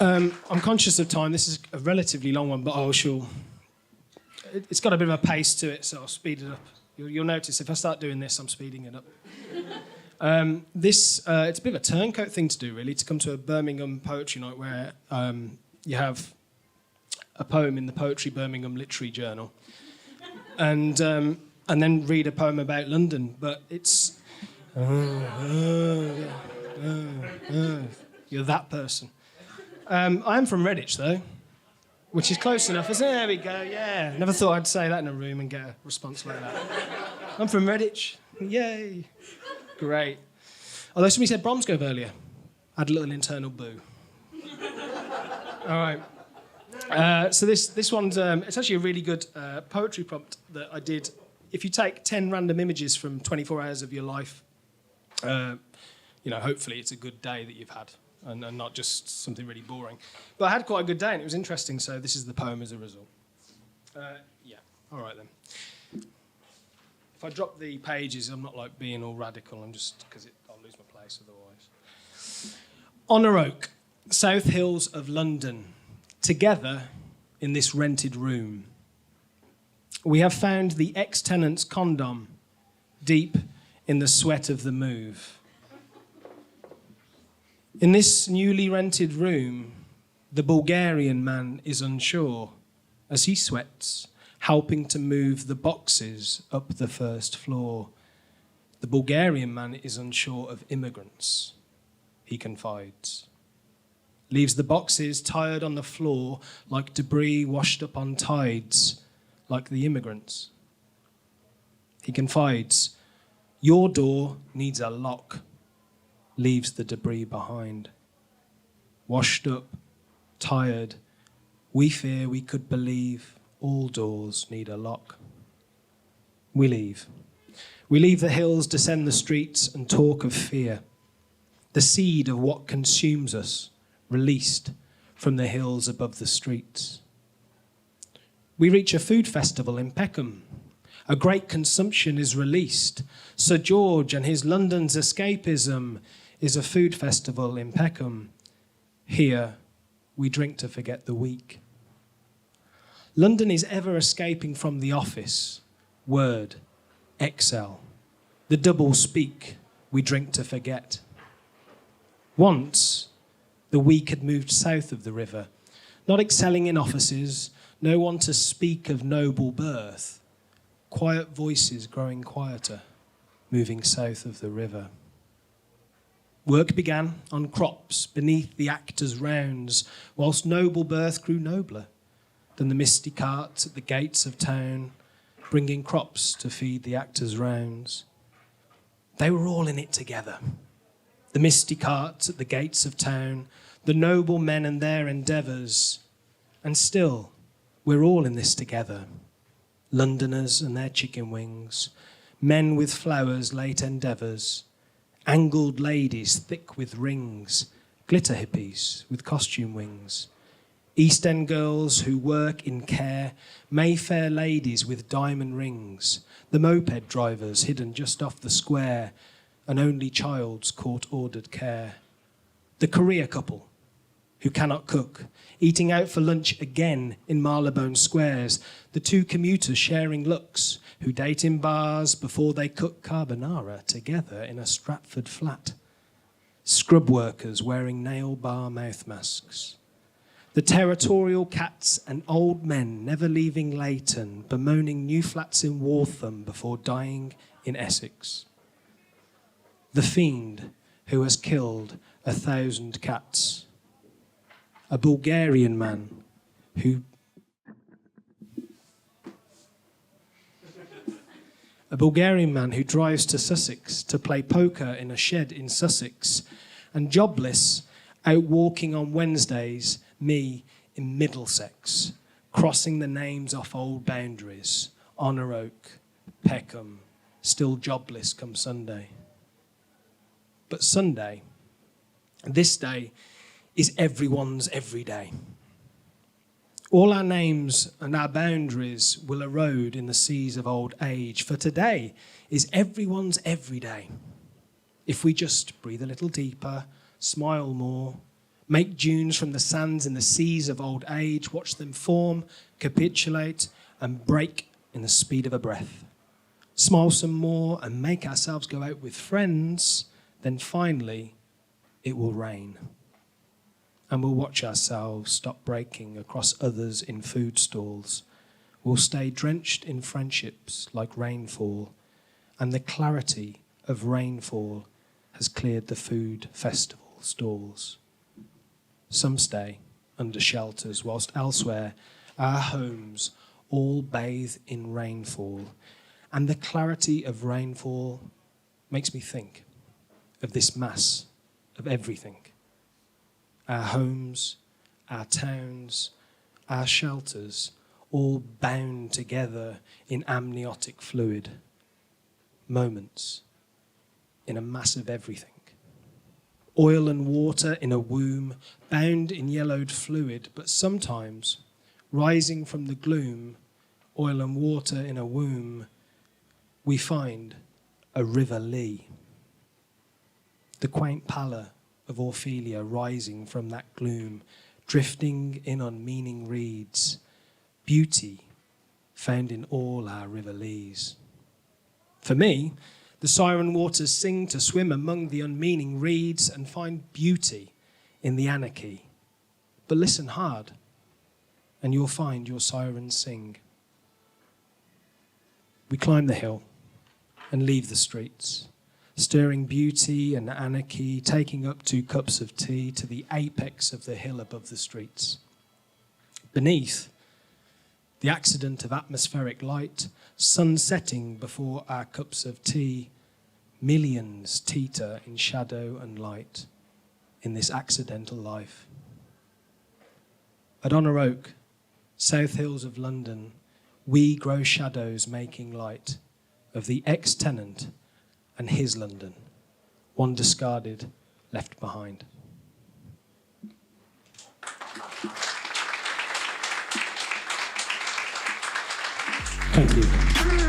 I'm conscious of time. This is a relatively long one, but it's got a bit of a pace to it, so I'll speed it up. You'll notice if I start doing this, I'm speeding it up. It's a bit of a turncoat thing to do, really, to come to a Birmingham poetry night where you have a poem in the Birmingham Literary Journal, and then read a poem about London. But it's you're that person. I'm from Redditch, though, which is close enough. There we go, yeah. Never thought I'd say that in a room and get a response like that. I'm from Redditch. Yay. Great. Although somebody said Bromsgrove earlier. I had a little internal boo. All right. So this one's... it's actually a really good poetry prompt that I did. If you take 10 random images from 24 hours of your life, hopefully it's a good day that you've had. And not just something really boring. But I had quite a good day and it was interesting, so this is the poem as a result. All right then. If I drop the pages, I'm not like being all radical, I'm just, because I'll lose my place otherwise. Honour Oak, South Hills of London, together in this rented room. We have found the ex-tenant's condom deep in the sweat of the move. In this newly rented room, the Bulgarian man is unsure as he sweats, helping to move the boxes up the first floor. The Bulgarian man is unsure of immigrants, he confides. Leaves the boxes tired on the floor like debris washed up on tides, like the immigrants. He confides, your door needs a lock. Leaves the debris behind. Washed up, tired, we fear we could believe all doors need a lock. We leave. We leave the hills, descend the streets and talk of fear. The seed of what consumes us, released from the hills above the streets. We reach a food festival in Peckham. A great consumption is released. Sir George and his London's escapism is a food festival in Peckham. Here, we drink to forget the week. London is ever escaping from the office. Word, Excel. The double speak, we drink to forget. Once, the week had moved south of the river, not excelling in offices, no one to speak of noble birth. Quiet voices growing quieter, moving south of the river. Work began on crops beneath the actors' rounds, whilst noble birth grew nobler than the misty carts at the gates of town, bringing crops to feed the actors' rounds. They were all in it together. The misty carts at the gates of town, the noble men and their endeavours, and still, we're all in this together. Londoners and their chicken wings, men with flowers' late endeavours, angled ladies thick with rings, glitter hippies with costume wings, East End girls who work in care, Mayfair ladies with diamond rings, the moped drivers hidden just off the square, an only child's court-ordered care, the career couple who cannot cook, eating out for lunch again in Marylebone squares, the two commuters sharing looks, who date in bars before they cook carbonara together in a Stratford flat, scrub workers wearing nail bar mouth masks, the territorial cats and old men never leaving Leighton, bemoaning new flats in Waltham before dying in Essex, the fiend who has killed 1,000 cats, a Bulgarian man who drives to Sussex to play poker in a shed in Sussex, and jobless, out walking on Wednesdays, me in Middlesex, crossing the names off old boundaries, Honour Oak, Peckham, still jobless come Sunday. But Sunday, this day, is everyone's every day. All our names and our boundaries will erode in the seas of old age, for today is everyone's every day. If we just breathe a little deeper, smile more, Make dunes from the sands in the seas of old age, watch them form, capitulate, and break in the speed of a breath. Smile some more and make ourselves go out with friends, then finally it will rain. And we'll watch ourselves stop breaking across others in food stalls. We'll stay drenched in friendships like rainfall, and the clarity of rainfall has cleared the food festival stalls. Some stay under shelters, whilst elsewhere our homes all bathe in rainfall. And the clarity of rainfall makes me think of this mass of everything. Our homes, our towns, our shelters, all bound together in amniotic fluid. Moments in a mass of everything. Oil and water in a womb, bound in yellowed fluid, but sometimes, rising from the gloom, oil and water in a womb, we find a river Lee. The quaint pallor of Ophelia rising from that gloom, drifting in on meaning reeds, beauty found in all our river Lees. For me, the siren waters sing to swim among the unmeaning reeds and find beauty in the anarchy. But listen hard, and you'll find your sirens sing. We climb the hill and leave the streets, stirring beauty and anarchy, taking up 2 cups of tea to the apex of the hill above the streets. Beneath, the accident of atmospheric light, sun setting before our cups of tea, millions teeter in shadow and light in this accidental life. At Honor Oak, South Hills of London, we grow shadows making light of the ex-tenant and his London, one discarded, left behind. Thank you.